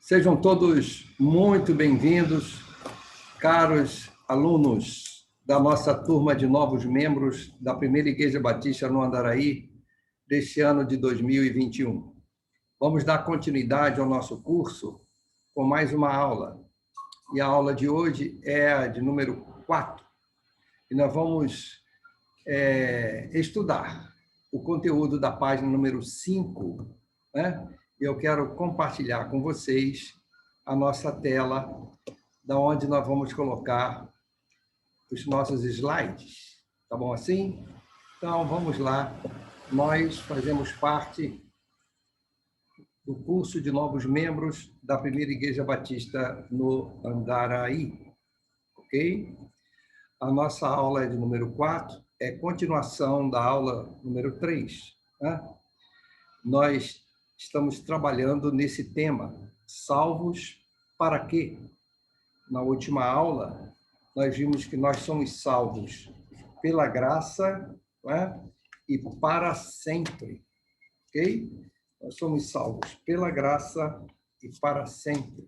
Sejam todos muito bem-vindos, caros alunos da nossa turma de novos membros da Primeira Igreja Batista no Andaraí, deste ano de 2021. Vamos dar continuidade ao nosso curso com mais uma aula. E a aula de hoje é a de número 4. E nós vamos estudar o conteúdo da página número 5, né? Eu quero compartilhar com vocês a nossa tela, da onde nós vamos colocar os nossos slides. Tá bom assim? Então, vamos lá. Nós fazemos parte do curso de novos membros da Primeira Igreja Batista no Andaraí. Ok? A nossa aula é de número 4, é continuação da aula número 3. Né? Nós estamos trabalhando nesse tema, salvos para quê? Na última aula, nós vimos que nós somos salvos pela graça, né? E para sempre, ok? Nós somos salvos pela graça e para sempre.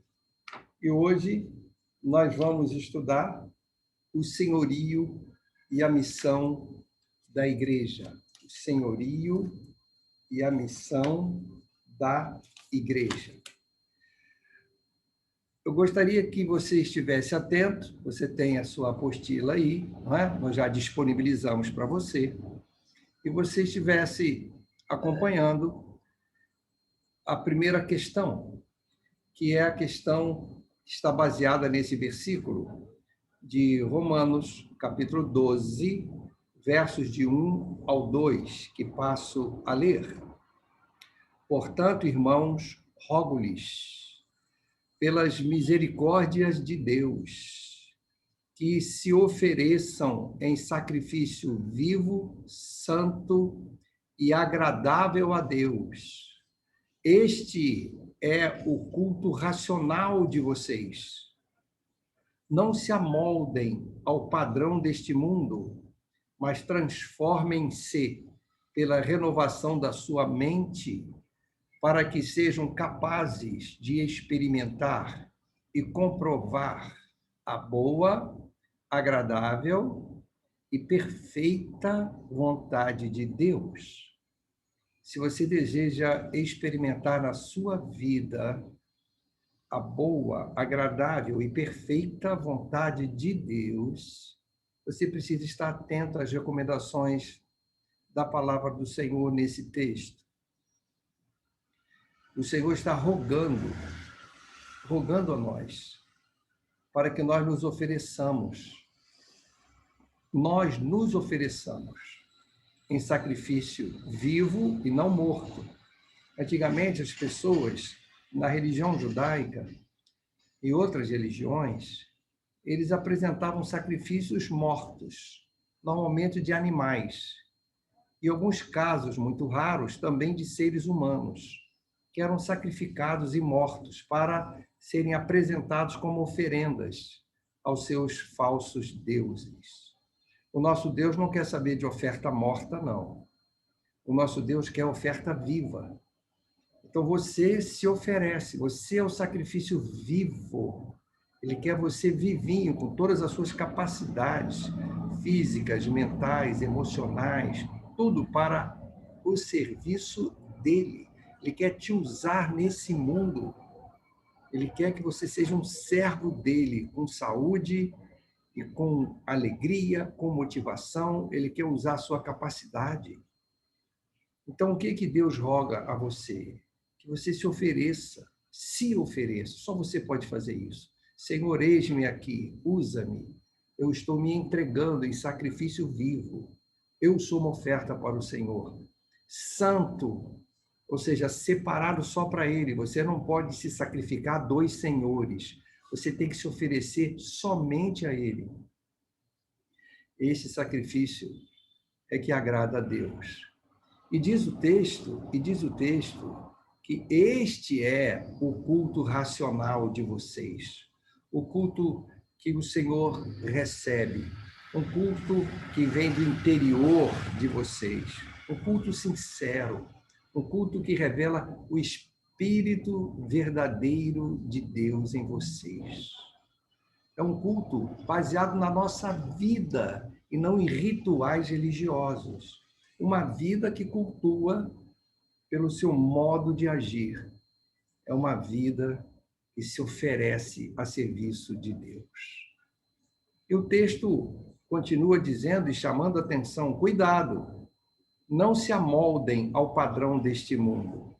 E hoje nós vamos estudar o senhorio e a missão da igreja. O senhorio e a missão da igreja. Eu gostaria que você estivesse atento, você tem a sua apostila aí, não é? Nós já disponibilizamos para você, e você estivesse acompanhando a primeira questão, que é a questão que está baseada nesse versículo de Romanos, capítulo 12, versos de 1 ao 2, que passo a ler. Portanto, irmãos, rogo-lhes, pelas misericórdias de Deus, que se ofereçam em sacrifício vivo, santo e agradável a Deus. Este é o culto racional de vocês. Não se amoldem ao padrão deste mundo, mas transformem-se pela renovação da sua mente, para que sejam capazes de experimentar e comprovar a boa, agradável e perfeita vontade de Deus. Se você deseja experimentar na sua vida a boa, agradável e perfeita vontade de Deus, você precisa estar atento às recomendações da palavra do Senhor nesse texto. O Senhor está rogando a nós, para que nós nos ofereçamos. Nós nos ofereçamos em sacrifício vivo e não morto. Antigamente, as pessoas, na religião judaica e outras religiões, eles apresentavam sacrifícios mortos, normalmente de animais, e alguns casos muito raros também de seres humanos, que eram sacrificados e mortos para serem apresentados como oferendas aos seus falsos deuses. O nosso Deus não quer saber de oferta morta, não. O nosso Deus quer oferta viva. Então você se oferece, você é o sacrifício vivo. Ele quer você vivinho, com todas as suas capacidades físicas, mentais, emocionais, tudo para o serviço dele. Ele quer te usar nesse mundo. Ele quer que você seja um servo dele, com saúde e com alegria, com motivação. Ele quer usar a sua capacidade. Então, o que Deus roga a você? Que você se ofereça. Só você pode fazer isso. Senhor, eis-me aqui, usa-me. Eu estou me entregando em sacrifício vivo. Eu sou uma oferta para o Senhor. Santo, ou seja, separado só para Ele. Você não pode se sacrificar a dois senhores. Você tem que se oferecer somente a Ele. Esse sacrifício é que agrada a Deus. E diz o texto que este é o culto racional de vocês. O culto que o Senhor recebe. Um culto que vem do interior de vocês. Um culto sincero. Um culto que revela o Espírito Espírito verdadeiro de Deus em vocês. É um culto baseado na nossa vida e não em rituais religiosos. Uma vida que cultua pelo seu modo de agir. É uma vida que se oferece a serviço de Deus. E o texto continua dizendo e chamando a atenção: cuidado, não se amoldem ao padrão deste mundo.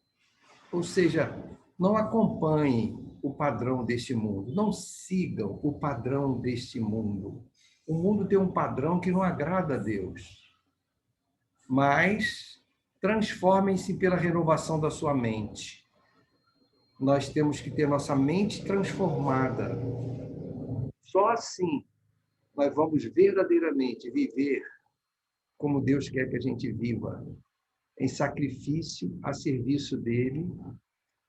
Ou seja, não acompanhem o padrão deste mundo, não sigam o padrão deste mundo. O mundo tem um padrão que não agrada a Deus. Mas transformem-se pela renovação da sua mente. Nós temos que ter nossa mente transformada. Só assim nós vamos verdadeiramente viver como Deus quer que a gente viva, em sacrifício a serviço dele,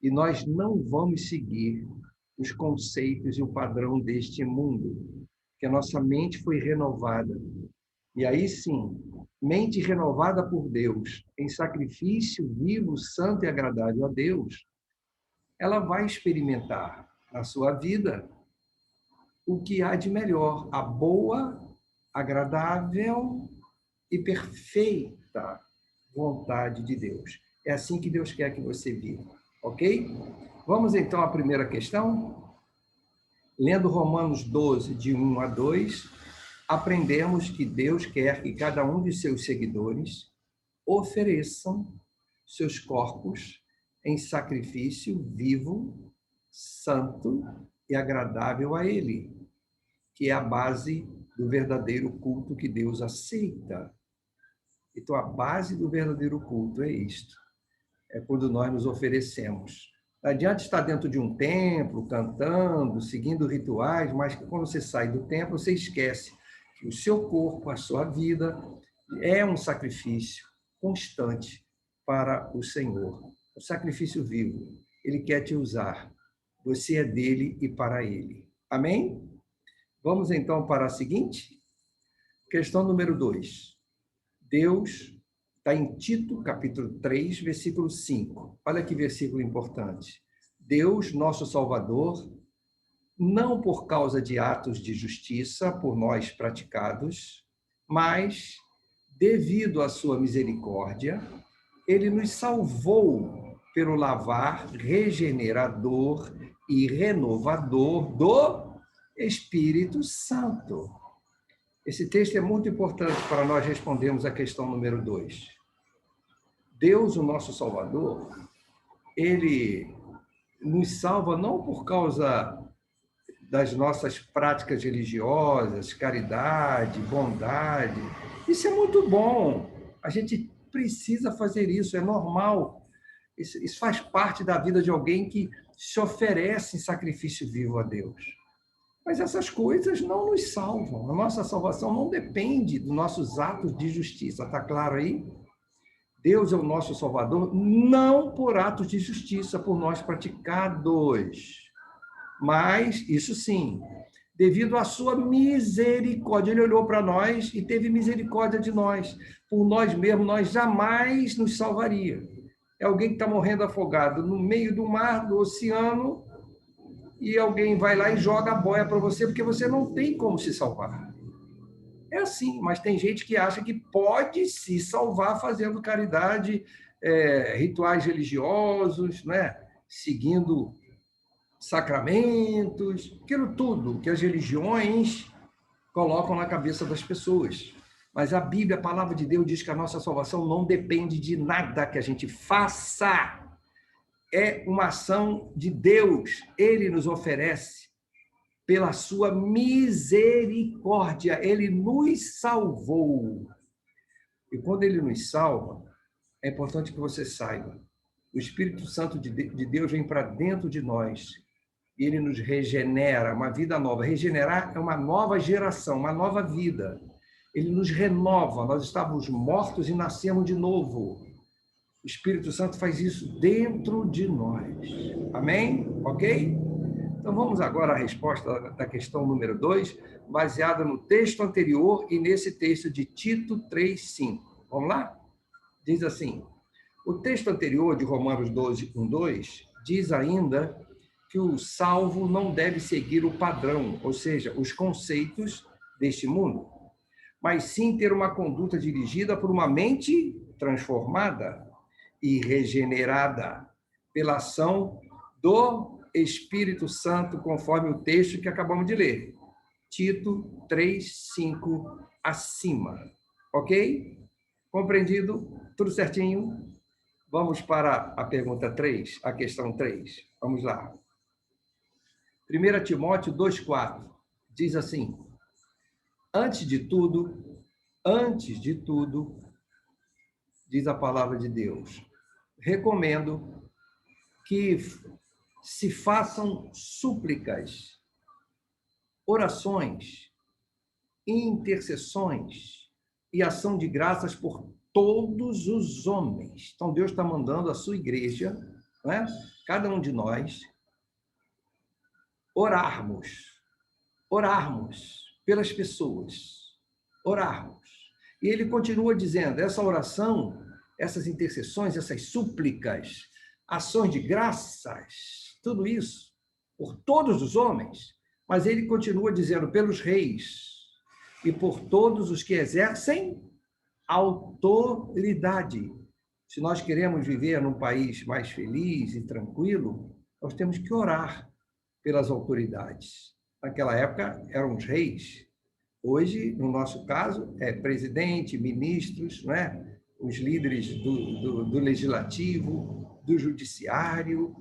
e nós não vamos seguir os conceitos e o padrão deste mundo, que a nossa mente foi renovada. E aí sim, mente renovada por Deus, em sacrifício vivo, santo e agradável a Deus, ela vai experimentar na sua vida o que há de melhor, a boa, agradável e perfeita vontade de Deus. É assim que Deus quer que você viva, ok? Vamos então à primeira questão. Lendo Romanos 12, de 1 a 2, aprendemos que Deus quer que cada um de seus seguidores ofereçam seus corpos em sacrifício vivo, santo e agradável a Ele, que é a base do verdadeiro culto que Deus aceita. Então, a base do verdadeiro culto é isto. É quando nós nos oferecemos. Não adianta estar dentro de um templo, cantando, seguindo rituais, mas quando você sai do templo, você esquece que o seu corpo, a sua vida, é um sacrifício constante para o Senhor. Um sacrifício vivo. Ele quer te usar. Você é dele e para ele. Amém? Vamos então para a seguinte. Questão número 2. Deus está em Tito, capítulo 3, versículo 5. Olha que versículo importante. Deus, nosso Salvador, não por causa de atos de justiça por nós praticados, mas, devido à sua misericórdia, ele nos salvou pelo lavar regenerador e renovador do Espírito Santo. Esse texto é muito importante para nós respondermos a questão número 2. Deus, o nosso Salvador, ele nos salva não por causa das nossas práticas religiosas, caridade, bondade. Isso é muito bom. A gente precisa fazer isso, é normal. Isso faz parte da vida de alguém que se oferece em sacrifício vivo a Deus. Mas essas coisas não nos salvam. A nossa salvação não depende dos nossos atos de justiça. Está claro aí? Deus é o nosso Salvador não por atos de justiça por nós praticados, mas, isso sim, devido à sua misericórdia. Ele olhou para nós e teve misericórdia de nós. Por nós mesmos, nós jamais nos salvaria. É alguém que está morrendo afogado no meio do mar, do oceano, e alguém vai lá e joga a boia para você, porque você não tem como se salvar. É assim, mas tem gente que acha que pode se salvar fazendo caridade, rituais religiosos, né? Seguindo sacramentos, aquilo tudo que as religiões colocam na cabeça das pessoas. Mas a Bíblia, a palavra de Deus, diz que a nossa salvação não depende de nada que a gente faça. É uma ação de Deus. Ele nos oferece pela sua misericórdia. Ele nos salvou. E quando ele nos salva, é importante que você saiba, o Espírito Santo de Deus vem para dentro de nós e ele nos regenera, uma vida nova. Regenerar é uma nova geração, uma nova vida. Ele nos renova. Nós estávamos mortos e nascemos de novo. O Espírito Santo faz isso dentro de nós. Amém? Ok? Então, vamos agora à resposta da questão número 2, baseada no texto anterior e nesse texto de Tito 3:5. Vamos lá? Diz assim: o texto anterior de Romanos 12, 1, 2, diz ainda que o salvo não deve seguir o padrão, ou seja, os conceitos deste mundo, mas sim ter uma conduta dirigida por uma mente transformada e regenerada pela ação do Espírito Santo, conforme o texto que acabamos de ler. Tito 3:5 acima. Ok? Compreendido? Tudo certinho? Vamos para a pergunta 3, a questão 3. Vamos lá. 1 Timóteo 2:4 diz assim: antes de tudo, diz a palavra de Deus, recomendo que se façam súplicas, orações, intercessões e ação de graças por todos os homens. Então, Deus está mandando a sua igreja, né? Cada um de nós, orarmos pelas pessoas, orarmos. E ele continua dizendo, essa oração, essas intercessões, essas súplicas, ações de graças, tudo isso, por todos os homens, mas ele continua dizendo, pelos reis e por todos os que exercem autoridade. Se nós queremos viver num país mais feliz e tranquilo, nós temos que orar pelas autoridades. Naquela época eram os reis. Hoje, no nosso caso, é presidente, ministros, não é? Os líderes do legislativo, do judiciário.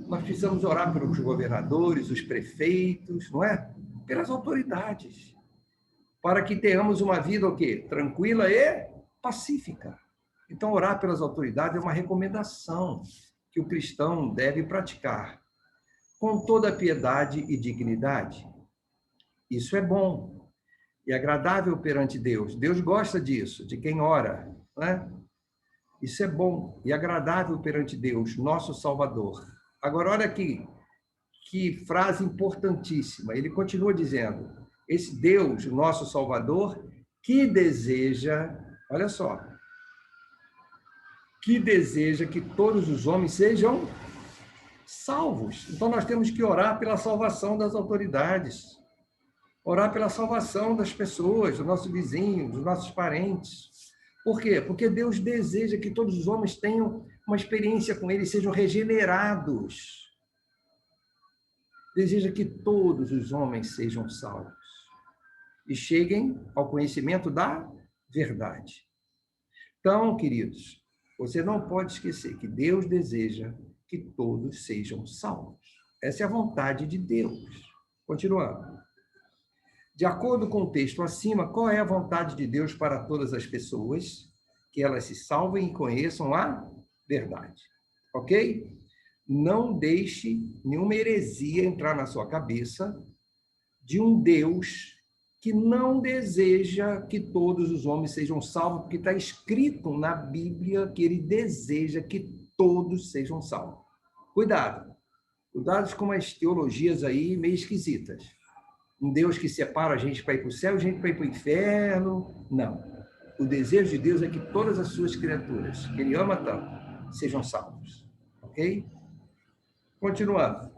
Nós precisamos orar pelos governadores, os prefeitos, não é? Pelas autoridades, para que tenhamos uma vida o quê? Tranquila e pacífica. Então, orar pelas autoridades é uma recomendação que o cristão deve praticar com toda a piedade e dignidade. Isso é bom e agradável perante Deus. Deus gosta disso, de quem ora, né? Isso é bom e agradável perante Deus, nosso Salvador. Agora, olha aqui, que frase importantíssima. Ele continua dizendo, esse Deus, nosso Salvador, que deseja, olha só, que deseja que todos os homens sejam salvos. Então, nós temos que orar pela salvação das autoridades, orar pela salvação das pessoas, dos nossos vizinhos, dos nossos parentes. Por quê? Porque Deus deseja que todos os homens tenham uma experiência com Ele, sejam regenerados. Deseja que todos os homens sejam salvos e cheguem ao conhecimento da verdade. Então, queridos, você não pode esquecer que Deus deseja que todos sejam salvos. Essa é a vontade de Deus. Continuando. De acordo com o texto acima, qual é a vontade de Deus para todas as pessoas? Que elas se salvem e conheçam a verdade. Ok? Não deixe nenhuma heresia entrar na sua cabeça de um Deus que não deseja que todos os homens sejam salvos, porque está escrito na Bíblia que ele deseja que todos sejam salvos. Cuidado. Cuidado com as teologias aí meio esquisitas. Um Deus que separa a gente para ir para o céu, a gente para ir para o inferno. Não. O desejo de Deus é que todas as suas criaturas, que Ele ama tanto, sejam salvos. Ok? Continuando.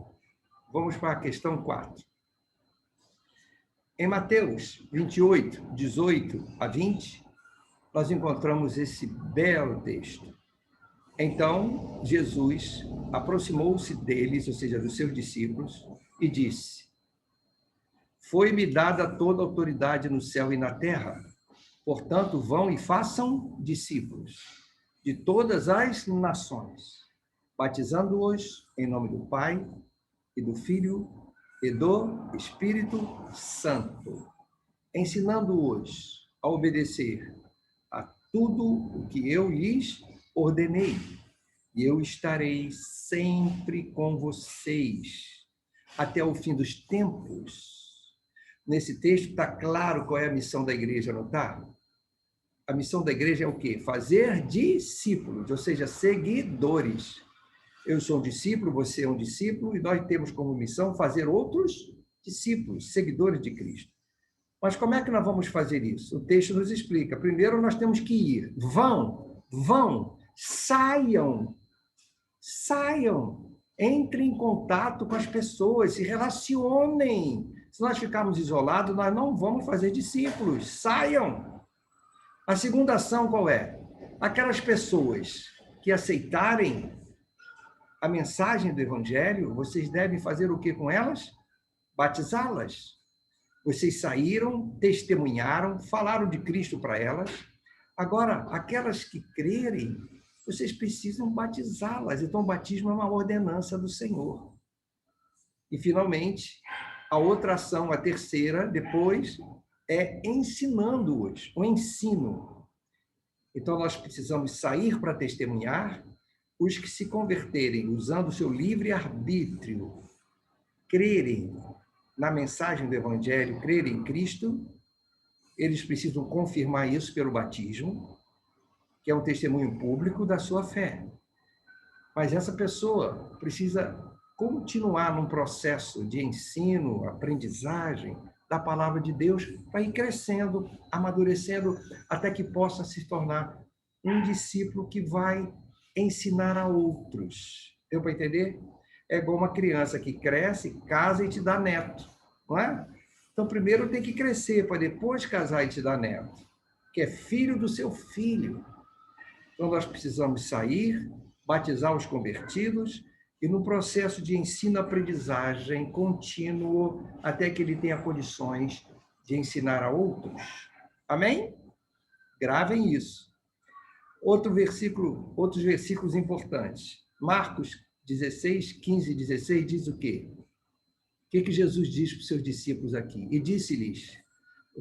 Vamos para a questão 4. Em Mateus 28, 18 a 20, nós encontramos esse belo texto. Então, Jesus aproximou-se deles, ou seja, dos seus discípulos, e disse: foi-me dada toda a autoridade no céu e na terra. Portanto, vão e façam discípulos de todas as nações, batizando-os em nome do Pai e do Filho e do Espírito Santo, ensinando-os a obedecer a tudo o que eu lhes ordenei. E eu estarei sempre com vocês até o fim dos tempos. Nesse texto está claro qual é a missão da igreja, não está? A missão da igreja é o quê? Fazer discípulos, ou seja, seguidores. Eu sou um discípulo, você é um discípulo, e nós temos como missão fazer outros discípulos, seguidores de Cristo. Mas como é que nós vamos fazer isso? O texto nos explica. Primeiro, nós temos que ir. Vão, saiam. Entre em contato com as pessoas, se relacionem. Se nós ficarmos isolados, nós não vamos fazer discípulos. Saiam. A segunda ação qual é? Aquelas pessoas que aceitarem a mensagem do Evangelho, vocês devem fazer o que com elas? Batizá-las. Vocês saíram, testemunharam, falaram de Cristo para elas. Agora, aquelas que crerem, vocês precisam batizá-las. Então, o batismo é uma ordenança do Senhor. E, finalmente, a outra ação, a terceira, depois, é ensinando-os, o ensino. Então, nós precisamos sair para testemunhar. Os que se converterem usando o seu livre-arbítrio, crerem na mensagem do Evangelho, crerem em Cristo, eles precisam confirmar isso pelo batismo, que é um testemunho público da sua fé. Mas essa pessoa precisa continuar num processo de ensino, aprendizagem da palavra de Deus, para ir crescendo, amadurecendo, até que possa se tornar um discípulo que vai ensinar a outros. Deu para entender? É igual uma criança que cresce, casa e te dá neto, não é? Então, primeiro tem que crescer, para depois casar e te dar neto, que é filho do seu filho. Então, nós precisamos sair, batizar os convertidos e no processo de ensino-aprendizagem contínuo até que ele tenha condições de ensinar a outros. Amém? Gravem isso. Outros versículos importantes. Marcos 16, 15 e 16 diz o quê? O que Jesus diz para os seus discípulos aqui? E disse-lhes: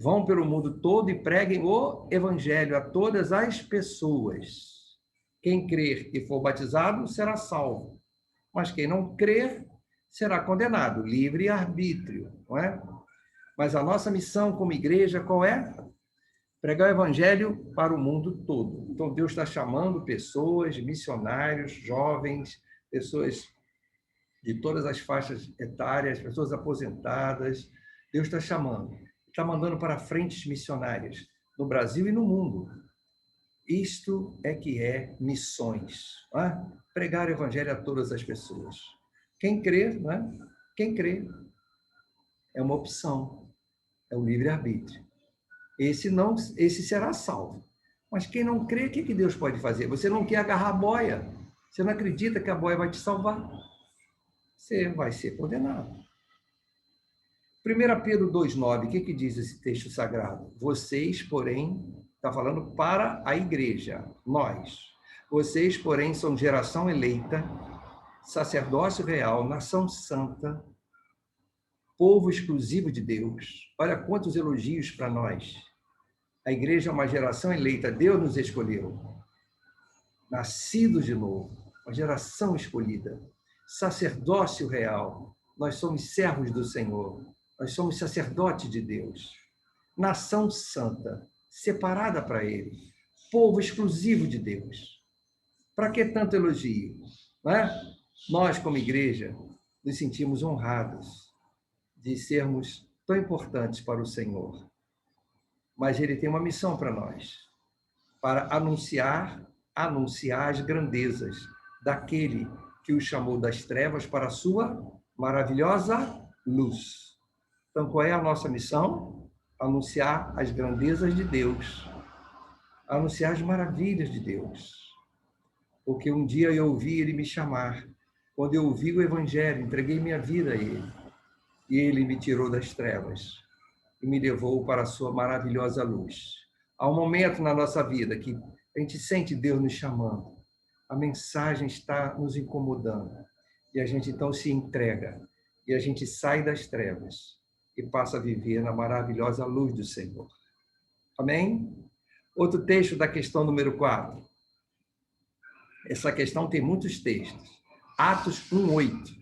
vão pelo mundo todo e preguem o evangelho a todas as pessoas. Quem crer e for batizado será salvo, mas quem não crer será condenado. Livre-arbítrio, não é? Mas a nossa missão como igreja qual é? Pregar o evangelho para o mundo todo. Então, Deus está chamando pessoas, missionários, jovens, pessoas de todas as faixas etárias, pessoas aposentadas. Deus está chamando. Está mandando para frentes missionárias no Brasil e no mundo. Isto é que é missões. Não é? Pregar o evangelho a todas as pessoas. Quem crê, não é? Quem crê é uma opção. É o livre-arbítrio. Esse será salvo. Mas quem não crê, o que Deus pode fazer? Você não quer agarrar a boia. Você não acredita que a boia vai te salvar. Você vai ser condenado. 1 Pedro 2,9, o que diz esse texto sagrado? Vocês, porém, está falando para a igreja, nós. Vocês, porém, são geração eleita, sacerdócio real, nação santa, povo exclusivo de Deus. Olha quantos elogios para nós. A igreja é uma geração eleita, Deus nos escolheu. Nascidos de novo, uma geração escolhida. Sacerdócio real, nós somos servos do Senhor. Nós somos sacerdotes de Deus. Nação santa, separada para Ele. Povo exclusivo de Deus. Para que tanto elogio? Não é? Nós, como igreja, nos sentimos honrados de sermos tão importantes para o Senhor. Mas Ele tem uma missão para nós, para anunciar as grandezas daquele que o chamou das trevas para a sua maravilhosa luz. Então, qual é a nossa missão? Anunciar as grandezas de Deus, anunciar as maravilhas de Deus. Porque um dia eu ouvi Ele me chamar, quando eu ouvi o Evangelho, entreguei minha vida a Ele, e Ele me tirou das trevas e me levou para a sua maravilhosa luz. Há um momento na nossa vida que a gente sente Deus nos chamando, a mensagem está nos incomodando, e a gente então se entrega, e a gente sai das trevas e passa a viver na maravilhosa luz do Senhor. Amém? Outro texto da questão número 4. Essa questão tem muitos textos. Atos 1:8.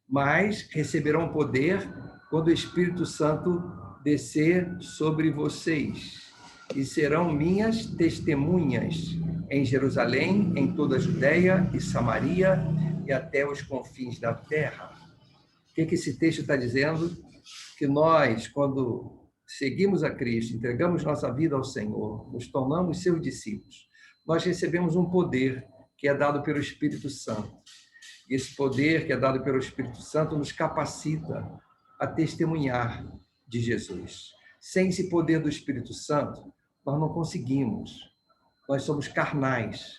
Mas receberão poder quando o Espírito Santo descer sobre vocês, e serão minhas testemunhas em Jerusalém, em toda a Judeia e Samaria e até os confins da terra. O que esse texto está dizendo? Que nós, quando seguimos a Cristo, entregamos nossa vida ao Senhor, nos tornamos seus discípulos, nós recebemos um poder que é dado pelo Espírito Santo. E esse poder que é dado pelo Espírito Santo nos capacita a testemunhar de Jesus. Sem esse poder do Espírito Santo, nós não conseguimos. Nós somos carnais,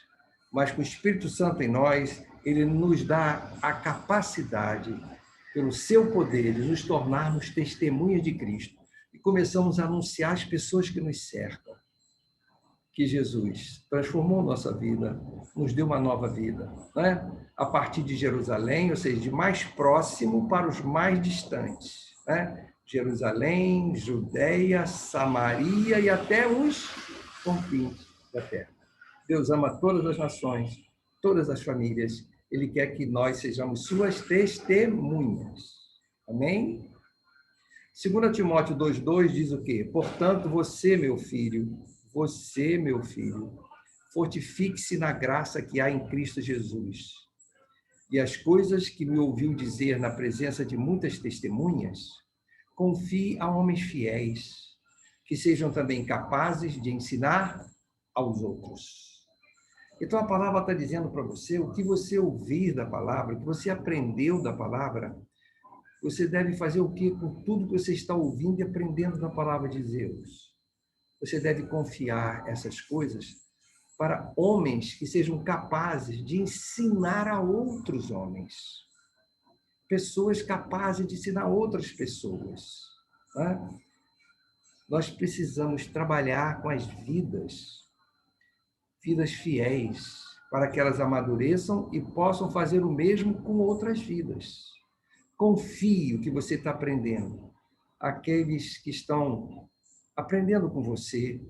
mas com o Espírito Santo em nós, ele nos dá a capacidade, pelo seu poder, de nos tornarmos testemunhas de Cristo. E começamos a anunciar às pessoas que nos cercam que Jesus transformou nossa vida, nos deu uma nova vida, né? A partir de Jerusalém, ou seja, de mais próximo para os mais distantes, né? Jerusalém, Judeia, Samaria e até os confins da terra. Deus ama todas as nações, todas as famílias. Ele quer que nós sejamos suas testemunhas. Amém? 2 Timóteo 2,2 diz o quê? Portanto, você, meu filho, fortifique-se na graça que há em Cristo Jesus. E as coisas que me ouviu dizer na presença de muitas testemunhas, confie a homens fiéis, que sejam também capazes de ensinar aos outros. Então, a palavra está dizendo para você, o que você ouvir da palavra, o que você aprendeu da palavra, você deve fazer o quê com tudo que você está ouvindo e aprendendo da palavra de Deus? Você deve confiar essas coisas para homens que sejam capazes de ensinar a outros homens. Pessoas capazes de ensinar outras pessoas. Né? Nós precisamos trabalhar com as vidas fiéis, para que elas amadureçam e possam fazer o mesmo com outras vidas. Confie o que você está aprendendo. Aqueles que estão aprendendo com você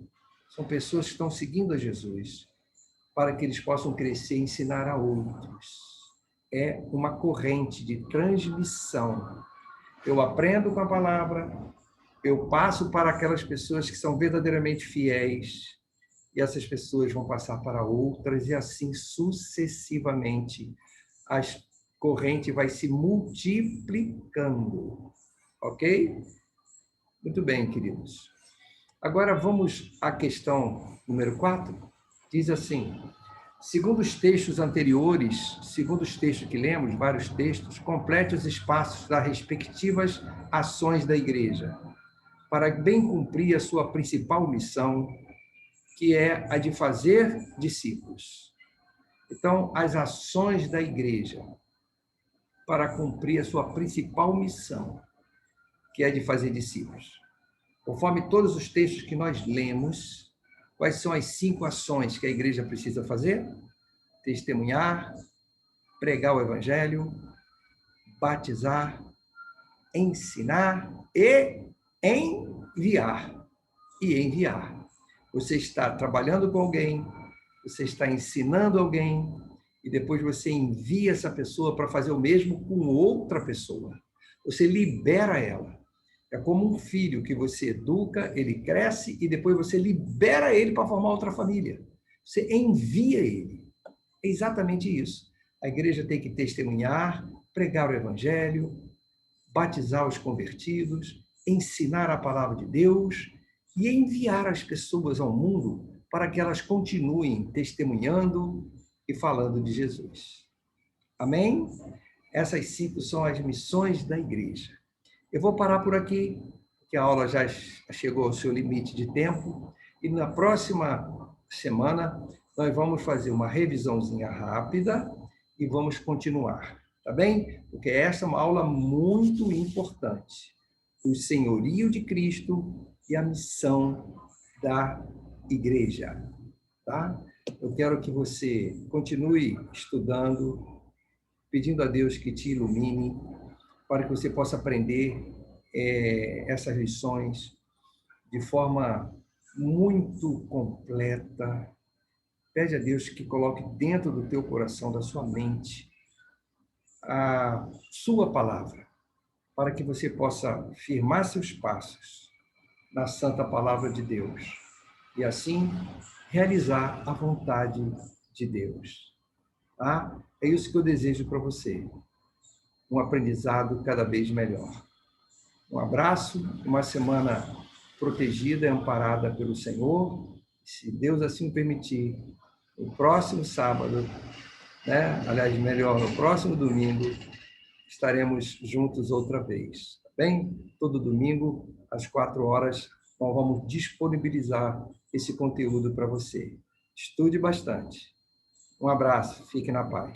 são pessoas que estão seguindo a Jesus, para que eles possam crescer e ensinar a outros. É uma corrente de transmissão. Eu aprendo com a palavra, eu passo para aquelas pessoas que são verdadeiramente fiéis, e essas pessoas vão passar para outras, e assim sucessivamente. A corrente vai se multiplicando. Ok? Muito bem, queridos. Agora vamos à questão número 4. Diz assim: segundo os textos anteriores, segundo os textos que lemos, vários textos, complete os espaços das respectivas ações da igreja, para bem cumprir a sua principal missão, que é a de fazer discípulos. Então, as ações da igreja para cumprir a sua principal missão, que é de fazer discípulos. Conforme todos os textos que nós lemos, quais são as 5 ações que a igreja precisa fazer? Testemunhar, pregar o evangelho, batizar, ensinar e enviar. E enviar. Você está trabalhando com alguém, você está ensinando alguém, e depois você envia essa pessoa para fazer o mesmo com outra pessoa. Você libera ela. É como um filho que você educa, ele cresce, e depois você libera ele para formar outra família. Você envia ele. É exatamente isso. A igreja tem que testemunhar, pregar o evangelho, batizar os convertidos, ensinar a palavra de Deus e enviar as pessoas ao mundo para que elas continuem testemunhando e falando de Jesus. Amém? Essas 5 são as missões da igreja. Eu vou parar por aqui, porque a aula já chegou ao seu limite de tempo, e na próxima semana nós vamos fazer uma revisãozinha rápida e vamos continuar, tá bem? Porque essa é uma aula muito importante. O senhorio de Cristo e a missão da igreja, tá? Eu quero que você continue estudando, pedindo a Deus que te ilumine, para que você possa aprender essas lições de forma muito completa. Pede a Deus que coloque dentro do teu coração, da sua mente, a sua palavra, para que você possa firmar seus passos na santa palavra de Deus e assim realizar a vontade de Deus. Tá? É isso que eu desejo para você. Um aprendizado cada vez melhor. Um abraço, uma semana protegida e amparada pelo Senhor. Se Deus assim permitir, no próximo sábado, né? Aliás, melhor, no próximo domingo estaremos juntos outra vez, tá bem? Todo domingo, às 4 horas, nós vamos disponibilizar esse conteúdo para você. Estude bastante. Um abraço, fique na paz.